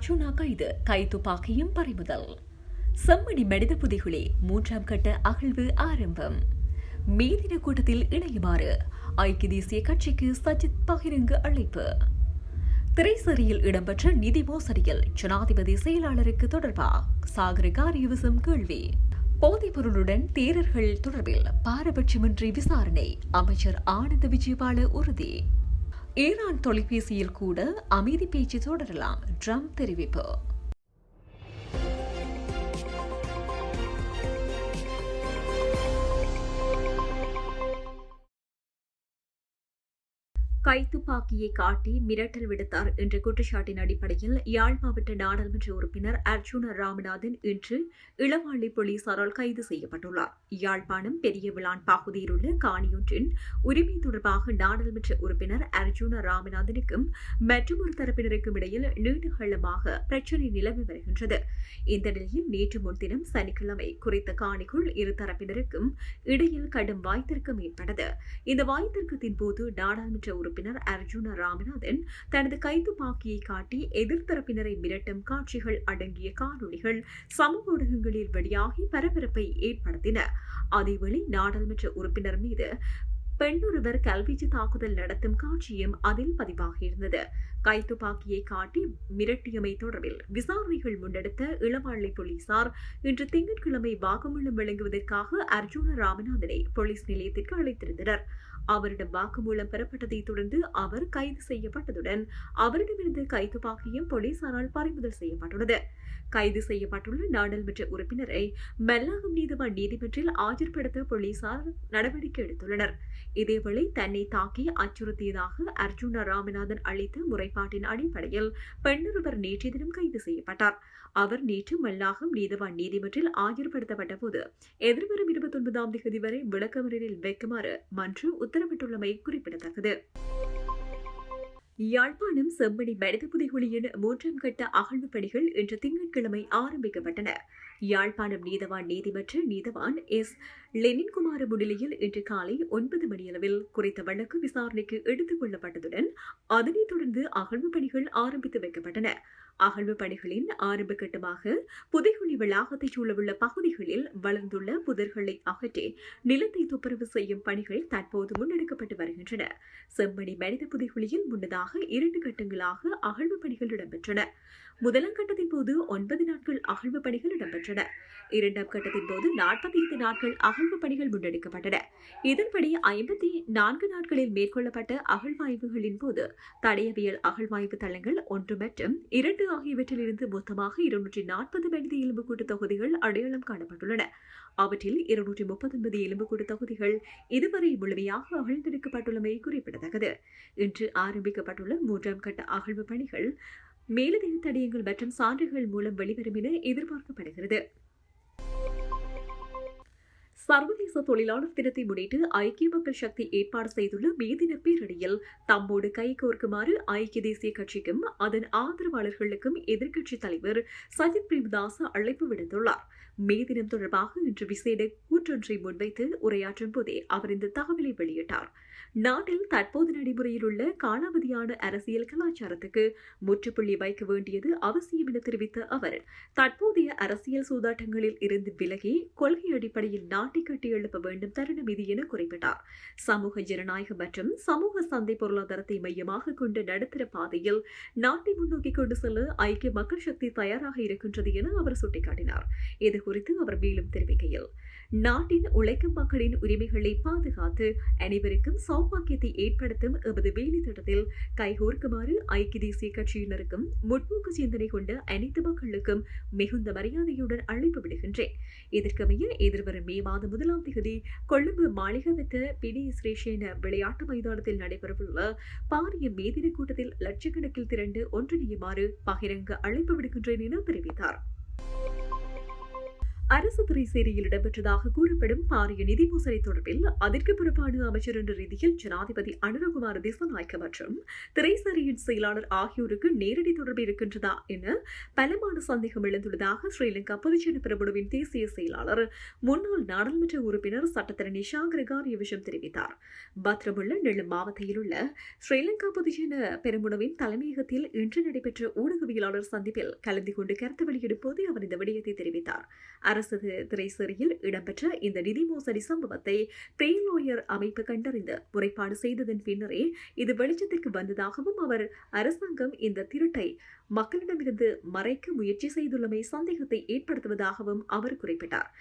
அர்ச்சுனா கைதுப்பாக்கியும் பறிமுதல். செம்மணி மனித புதைகுழி 3ஆம் கட்ட அகழ்வு ஆரம்பம். மேதின கூட்டத்தில் இணையுமாறு ஐக்கிய தேசிய கட்சிக்கு சஜித் பகிரங்க அழைப்பு. திரைசரியில் இடம்பெற்ற நிதி மோசடியில் ஜனாதிபதி செயலாளருக்கு தொடர்பா சாகர காரியவசம் கேள்வி. போதைப் பொருளுடன் தேரர்கள் தொடர்பில் பாரபட்சமின்றி விசாரணை, அமைச்சர் ஆனந்த விஜயபால உறுதி. ஈரான் தொலைபேசியில் கூட அமைதி பேச்சு தொடரலாம், ட்ரம்ப் தெரிவிப்பு. கைத்துப்பாக்கியை காட்டி மிரட்டல் விடுத்தார் என்ற குற்றச்சாட்டின் அடிப்படையில் யாழ் மாவட்ட நாடாளுமன்ற உறுப்பினர் அர்ச்சுனா ராமநாதன் இன்று இளவாள்ளி போலீசாரால் கைது செய்யப்பட்டுள்ளார். யாழ்ப்பாணம் பெரிய விளான் பகுதியில் உள்ள காணியொன்றின் உரிமை தொடர்பாக நாடாளுமன்ற உறுப்பினர் அர்ச்சுனா ராமநாதனுக்கும் மற்றொரு தரப்பினருக்கும் இடையில் நீண்டகாலமாக பிரச்சினை நிலவி வருகின்றது. இந்த நிலையில் நேற்று முன்தினம் சனிக்கிழமை குறித்த காணிக்குள் இரு தரப்பினருக்கும் இடையில் கடும் வாய்த்தர்க்கம் ஏற்பட்டது. இந்த வாய்த்தர்க்கத்தின் போது நாடாளுமன்ற உறுப்பினர் அர்ச்சுனா ராமநாதன் தனது கைத்துப்பாக்கியை காட்டி எதிர்த்தரப்பினரை மிரட்டும் காட்சிகள் அடங்கிய காணொலிகள் சமூக ஊடகங்களில் வெளியாகி பரபரப்பை ஏற்படுத்தின. அதேவேளை நாடாளுமன்ற உறுப்பினர் மீது பெண்ணொருவர் கல்வீச்சு தாக்குதல் நடத்தும் காட்சியும் அதில் பதிவாகியிருந்தது. கைத்துப்பாக்கியை காட்டி மிரட்டியமை தொடர்பில் விசாரணைகள் முன்னெடுத்த இளவாள்ளி போலீசார் இன்று திங்கட்கிழமை வாக்குமூலம் வழங்குவதற்காக அர்ச்சுனா ராமநாதனை போலீஸ் நிலையத்திற்கு அழைத்திருந்தனர். அவரிடம் வாக்குமூலம் பெறப்பட்டதை தொடர்ந்து அவர் கைது செய்யப்பட்டதுடன் அவரிடமிருந்து கைத்துப்பாக்கியும் போலீசாரால் பறிமுதல் செய்யப்பட்டுள்ளது. கைது செய்யப்பட்டுள்ள நாடாளுமன்ற உறுப்பினரை மெல்லாகம் நீதிவான் நீதிமன்றில் ஆஜர்படுத்த போலீசார் நடவடிக்கை எடுத்துள்ளனர். இதேவேளை தன்னை தாக்கி அச்சுறுத்தியதாக அர்ச்சுனா ராமநாதன் அளித்த முறைப்பாட்டின் அடிப்படையில் பெண்ணொருவர் நேற்றைய தினம் கைது செய்யப்பட்டார். அவர் நேற்று மெல்லாகம் நீதிவான் நீதிமன்றில் ஆஜர்படுத்தப்பட்ட போது எதிர்வரும் 29ஆம் தேதி வரை விளக்கமறியலில் வைக்குமாறு மன்று உத்தரவிட்டுள்ளமை குறிப்பிடத்தக்கது. யாழ்ப்பாணம் செம்மணி மனித புதைகுழியின் 3ஆம் கட்ட அகழ்வு பணிகள் இன்று திங்கட்கிழமை ஆரம்பிக்கப்பட்டன. யாழ்ப்பாணம் நீதவான் நீதிமன்ற நீதவான் எஸ் லெனின்குமார முன்னிலையில் இன்று காலை 9 மணியளவில் குறித்த வழக்கு விசாரணைக்கு எடுத்துக் கொள்ளப்பட்டதுடன் அதனைத் தொடர்ந்து அகழ்வு பணிகள் ஆரம்பித்து வைக்கப்பட்டன. அகழ்வு பணிகளின் ஆரம்ப கட்டமாக புதைகுழி வளாகத்தைச் சூழவுள்ள பகுதிகளில் வளர்ந்துள்ள புதர்களை அகற்றி நிலத்தை துப்புரவு செய்யும் பணிகள் தற்போது முன்னெடுக்கப்பட்டு வருகின்றன. செம்மணி மனித புதைகுழியில் முன்னதாக 2 கட்டங்களாக அகழ்வு பணிகள் இடம்பெற்றன. முதலாம் கட்டத்தின் போது 9 நாட்கள் அகழ்வு பணிகள் இடம்பெற்றன. 2ஆம் கட்டத்தின் போது 45 நாட்கள் அகழ்வு பணிகள் முன்னெடுக்கப்பட்டன. இதன்படி 54 நாட்களில் மேற்கொள்ளப்பட்ட அகழ்வாய்வுகளின் போது தடயவியல் அகழ்வாய்வு தளங்கள் 1 மற்றும் 2 ஆகியவற்றிலிருந்து மொத்தமாக 240 மனித எலும்புக்கூட்டு தொகுதிகள் அடையாளம் காணப்பட்டுள்ளன. அவற்றில் 239 எலும்புக்கூட்டு தொகுதிகள் இதுவரை முழுமையாக அகழ்ந்தெடுக்கப்பட்டுள்ளமை குறிப்பிடத்தக்கது. இன்று ஆரம்பிக்கப்பட்டுள்ள 3ஆம் கட்ட அகழ்வு பணிகள் மேலதிக தடயங்கள் மற்றும் சான்றுகள் மூலம் வெளிவரும் என எதிர்பார்க்கப்படுகிறது. சர்வதேச தொழிலாளர் தினத்தை முன்னிட்டு ஐக்கிய மக்கள் சக்தி ஏற்பாடு செய்துள்ள மேதின பேரணியில் தம்மோடு கைகோர்க்குமாறு ஐக்கிய தேசிய கட்சிக்கும் அதன் ஆதரவாளர்களுக்கும் எதிர்க்கட்சித் தலைவர் சஜித் பிரேமதாச அழைப்பு விடுத்துள்ளார். மே தினம் தொடர்பாக இன்று விசேட கூற்றொன்றை முன்வைத்து உரையாற்றும் போதே அவர் இந்த தகவலை வெளியிட்டார். நாட்டில் தற்போது நடைமுறையில் உள்ள காலாவதியான அரசியல் கலாச்சாரத்துக்கு முற்றுப்புள்ளி வைக்க வேண்டியது அவசியம் என தெரிவித்த அவர் தற்போதைய அரசியல் சூதாட்டங்களில் இருந்து விலகி கொள்கை அடிப்படையில் நாட்டை கட்டி எழுப்ப வேண்டும் தருணம் இது என குறிப்பிட்டார். சமூக ஜனநாயகம் மற்றும் சமூக சந்தை பொருளாதாரத்தை மையமாக கொண்டு நடுத்தர பாதையில் நாட்டை முன்னோக்கி கொண்டு செல்ல ஐக்கிய மக்கள் சக்தி தயாராக இருக்கின்றது என அவர் சுட்டிக்காட்டினார். இதுகுறித்து அவர் மேலும் தெரிவிக்கையில், நாட்டின் உழைக்கும் மக்களின் உரிமைகளை பாதுகாத்து அனைவருக்கும் சௌபாக்கியத்தை ஏற்படுத்தும் எமது வேலை திட்டத்தில் கைகோர்க்குமாறு ஐக்கிய தேசிய கட்சியினருக்கும் முற்போக்கு சிந்தனை கொண்ட அனைத்து மக்களுக்கும் மிகுந்த மரியாதையுடன் அழைப்பு விடுகின்றேன். இதற்கமைய எதிர்வரும் மே மாதம் 1ஆம் தேதி கொழும்பு மாளிகவத்த பிடிஎஸ்ரேஷன் விளையாட்டு மைதானத்தில் நடைபெறவுள்ள பாரிய மேதின கூட்டத்தில் லட்சக்கணக்கில் திரண்டு ஒன்றிணையுமாறு பகிரங்க அழைப்பு விடுகின்றேன் என தெரிவித்தார். அரசு திரைசேரியில் இடம்பெற்றதாக கூறப்படும் பாரிய நிதி மோசடி தொடர்பில் அதற்கு பொறுப்பான அமைச்சர் என்ற ரீதியில் ஜனாதிபதி அனுரகுமார திசாநாயக்க மற்றும் திரைசேரியின் செயலாளர் ஆகியோருக்கு நேரடி தொடர்பு இருக்கின்றதா என பலமான சந்தேகம் எழுந்துள்ளதாக ஸ்ரீலங்கா பொதுஜன பெரமுனவின் தேசிய செயலாளர் முன்னாள் நாடாளுமன்ற உறுப்பினர் சட்டத்தரணி ஷாங்கர காரியவசம் தெரிவித்தார். பத்ரமுள்ள நெல்லும் மாவட்டத்தில் உள்ள ஸ்ரீலங்கா பொதுஜன பெரமுனவின் தலைமையகத்தில் இன்று நடைபெற்ற ஊடகவியலாளர் சந்திப்பில் கலந்து கொண்டு கருத்து வெளியிடும் போது அவர் இந்த விடயத்தை தெரிவித்தார். அரசு திரைசேரியில் இடம்பெற்ற இந்த நிதி மோசடி சம்பவத்தை பிரேலோயர் அமைப்பு கண்டறிந்து முறைப்பாடு செய்ததன் பின்னரே இது வெளிச்சத்திற்கு வந்ததாகவும் அவர் அரசாங்கம் இந்த திருட்டை மக்களிடமிருந்து மறைக்க முயற்சி செய்துள்ளமை சந்தேகத்தை ஏற்படுத்துவதாகவும் அவர் குறிப்பிட்டார்.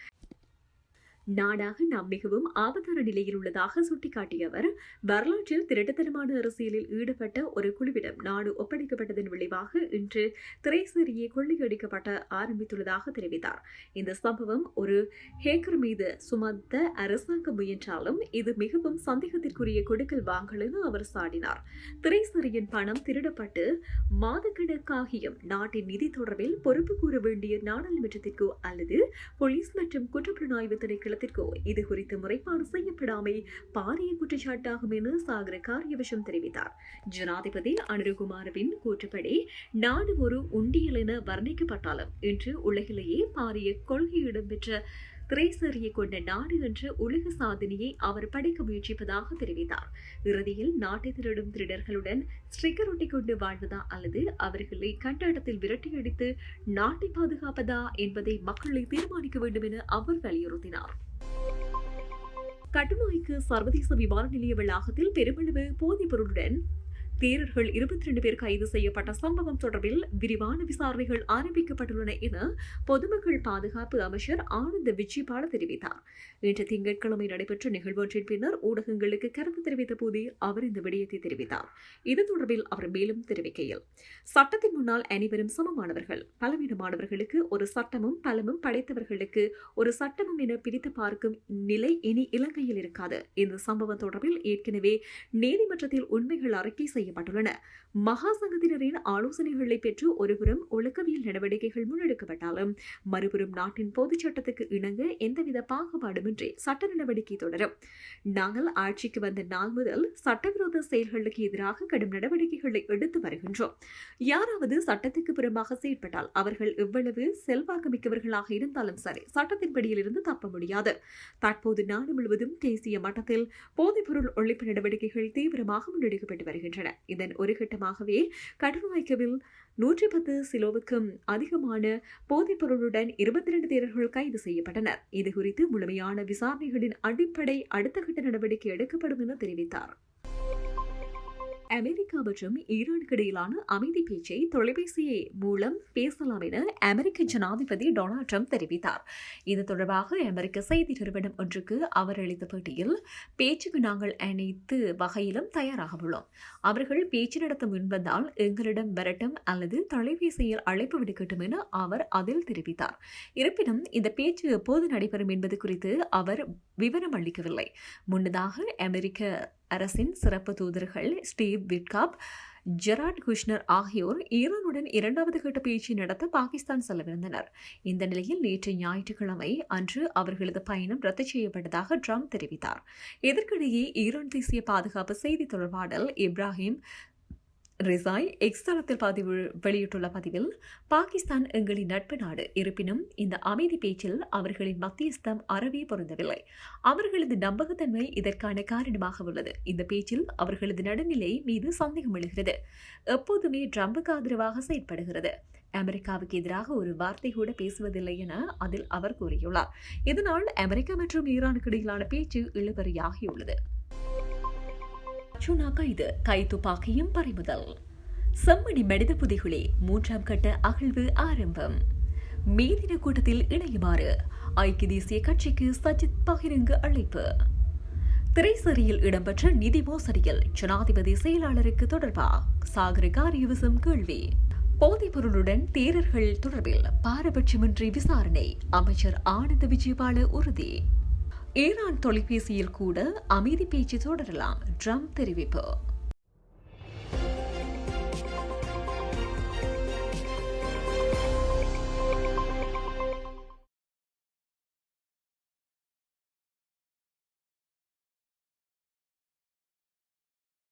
நாடாக நாம் மிகவும் ஆபத்தான நிலையில் உள்ளதாக சுட்டிக்காட்டிய அவர் வரலாற்றில் திருட்டுத்தனமான அரசியலில் ஈடுபட்ட ஒரு குழுவிடம் நாடு ஒப்படைக்கப்பட்டதன் விளைவாக இன்று திரைசேரியை கொள்ளையடிக்கப்பட ஆரம்பித்துள்ளதாக தெரிவித்தார். இந்த சம்பவம் ஒரு ஹேக்கர் மீது சுமத்த அரசாங்கம் முயன்றாலும் இது மிகவும் சந்தேகத்திற்குரிய கொடுக்கல் வாங்கல் என அவர் சாடினார். திரைசேரியின் பணம் திருடப்பட்டு மாதக்கணக்காகியும் நாட்டின் நிதி தொடர்பில் பொறுப்பு கூற வேண்டிய நாடாளுமன்றத்திற்கோ அல்லது போலீஸ் மற்றும் குற்றப்புலனாய்வு திணைக்கள இது குறித்து முறைப்பாடு செய்யப்படாமை பாரிய குற்றச்சாட்டாகும் என சாகர காரியவசம் தெரிவித்தார். ஜனாதிபதி அனுரகுமாரவின் கூற்றுப்படி நாடு ஒரு உண்டியல் என வர்ணிக்கப்பட்டாலும் இன்று உலகிலேயே பாரிய கொள்கை இடம்பெற்ற திரைசேரியை கொண்ட நாடு என்ற உலக சாதனையை அவர் படைக்க முயற்சிப்பதாக தெரிவித்தார். இறுதியில் நாட்டை திருடும் திருடர்களுடன் ஸ்டிக்கர் ஒட்டிக் கொண்டு வாழ்வதா அல்லது அவர்களை கண்ட இடத்தில் விரட்டியடித்து நாட்டை பாதுகாப்பதா என்பதை மக்களை தீர்மானிக்க வேண்டும் என அவர் வலியுறுத்தினார். கட்டுநாய்க்கு சர்வதேச விமான நிலைய வளாகத்தில் பெருமளவு போதைப் பொருளுடன் வீரர்கள் 22 பேர் கைது செய்யப்பட்ட சம்பவம் தொடர்பில் விரிவான விசாரணைகள் ஆரம்பிக்கப்பட்டுள்ளன என பொதுமக்கள் பாதுகாப்பு அமைச்சர் ஆனந்த் விஜயபால தெரிவித்தார். இன்று திங்கட்கிழமை நடைபெற்ற நிகழ்வொன்றின் பின்னர் ஊடகங்களுக்கு கருத்து தெரிவித்த போதே அவர் இந்த விடயத்தை தெரிவித்தார். இது தொடர்பில் அவர் மேலும் தெரிவிக்கையில், சட்டத்தின் முன்னால் அனைவரும் சமமானவர்கள், பலவீனமானவர்களுக்கு ஒரு சட்டமும் பலமும் படைத்தவர்களுக்கு ஒரு சட்டமும் என பிரித்து பார்க்கும் நிலை இனி இலங்கையில் இருக்காது. இந்த சம்பவம் தொடர்பில் ஏற்கனவே நீதிமன்றத்தில் உண்மைகள் அறிக்கை செய்யப்பட்டுள்ளன. மகாசங்கத்தினரின் ஆலோசனைகளை பெற்று ஒருபுறம் ஒழுக்கவியல் நடவடிக்கைகள் முன்னெடுக்கப்பட்டாலும் மறுபுறம் நாட்டின் பொதுச் சட்டத்துக்கு இணங்க எந்தவித பாகுபாடுமின்றி சட்ட நடவடிக்கை தொடரும். நாங்கள் ஆட்சிக்கு வந்த நாள் முதல் சட்டவிரோத செயல்களுக்கு எதிராக கடும் நடவடிக்கைகளை எடுத்து வருகின்றோம். யாராவது சட்டத்துக்கு புறம்பாக செயற்பட்டால் அவர்கள் எவ்வளவு செல்வாக்கு மிக்கவர்களாக இருந்தாலும் சரி, சட்டத்தின்படியில் இருந்து தப்ப முடியாது. தற்போது நாடு முழுவதும் தேசிய மட்டத்தில் போதைப்பொருள் ஒழிப்பு நடவடிக்கைகள் தீவிரமாக முன்னெடுக்கப்பட்டு வருகின்றன. இதன் ஒரு கட்டமாகவே கட்டுநாய்க்கவில் 110 கிலோவுக்கும் அதிகமான போதைப் பொருளுடன் 22 தேரர்கள் கைது செய்யப்பட்டனர். இதுகுறித்து முழுமையான விசாரணைகளின் அடிப்படை அடுத்த கட்ட நடவடிக்கை எடுக்கப்படும் என தெரிவித்தார். அமெரிக்கா மற்றும் ஈரானுக்கு இடையிலான அமைதி பேச்சை தொலைபேசி மூலம் பேசலாம் என அமெரிக்க ஜனாதிபதி டொனால்ட் ட்ரம்ப் தெரிவித்தார். இது தொடர்பாக அமெரிக்க செய்தி நிறுவனம் ஒன்றுக்கு அவர் அளித்த பேட்டியில், பேச்சுக்கு நாங்கள் அனைத்து வகையிலும் தயாராக உள்ளோம். அவர்கள் பேச்சு நடத்த முன்வந்தால் எங்களிடம் வரட்டும் அல்லது தொலைபேசியில் அழைப்பு விடுக்கட்டும் என அவர் அதில் தெரிவித்தார். இருப்பினும் இந்த பேச்சு எப்போது நடைபெறும் என்பது குறித்து அவர் விவரம் அளிக்கவில்லை. முன்னதாக அமெரிக்க அரசின் சிறப்பு தூதர்கள் ஸ்டீவ் விட்காப், ஜெராட் குஷ்னர் ஆகியோர் ஈரானுடன் 2வது கட்ட பேச்சு நடத்த பாகிஸ்தான் செல்லவிருந்தனர். இந்த நிலையில் நேற்று ஞாயிற்றுக்கிழமை அன்று அவர்களது பயணம் ரத்து செய்யப்பட்டதாக ட்ரம்ப் தெரிவித்தார். இதற்கிடையே ஈரான் தேசிய பாதுகாப்பு செய்தி தொடர்பாளர் இப்ராஹிம் ரிசாய் எக்ஸ் தளத்தில் வெளியிட்டுள்ள பதிவில், பாகிஸ்தான் எங்களின் நட்பு நாடு. இருப்பினும் இந்த அமைதி பேச்சில் அவர்களின் மத்தியஸ்தம் அறவே பொருந்தவில்லை. அவர்களது நம்பகத்தன்மை இதற்கான காரணமாக உள்ளது. இந்த பேச்சில் அவர்களது நடுநிலை மீது சந்தேகம் எழுகிறது. எப்போதுமே ட்ரம்புக்கு ஆதரவாக செயற்படுகிறது. அமெரிக்காவுக்கு எதிராக ஒரு வார்த்தை கூட பேசுவதில்லை என அதில் அவர் கூறியுள்ளார். இதனால் அமெரிக்கா மற்றும் ஈரானுக்கு இடையிலான பேச்சு இழுபறியாகியுள்ளது. கைது, கைத்துப்பாக்கியும் பறிமுதல். செம்மணி மனித புதைகுழி 3ஆம் கட்ட அகழ்வு ஆரம்பம். மேதின கூட்டத்தில் இணையுமாறு ஐக்கிய தேசிய கட்சிக்கு சஜித் பகிரங்க அழைப்பு. திரைசேரியில் இடம்பெற்ற நிதி மோசடியில் ஜனாதிபதி செயலாளருக்கு தொடர்பா சாகர காரியவசம் கேள்வி. போதைப் பொருளுடன் தேரர்கள் தொடர்பில் பாரபட்சமின்றி விசாரணை, அமைச்சர் ஆனந்த் விஜயபால உறுதி. ஈரான் தொலைபேசியில் கூட அமைதி பேச்சு தொடரலாம், ட்ரம்ப் தெரிவிப்பு.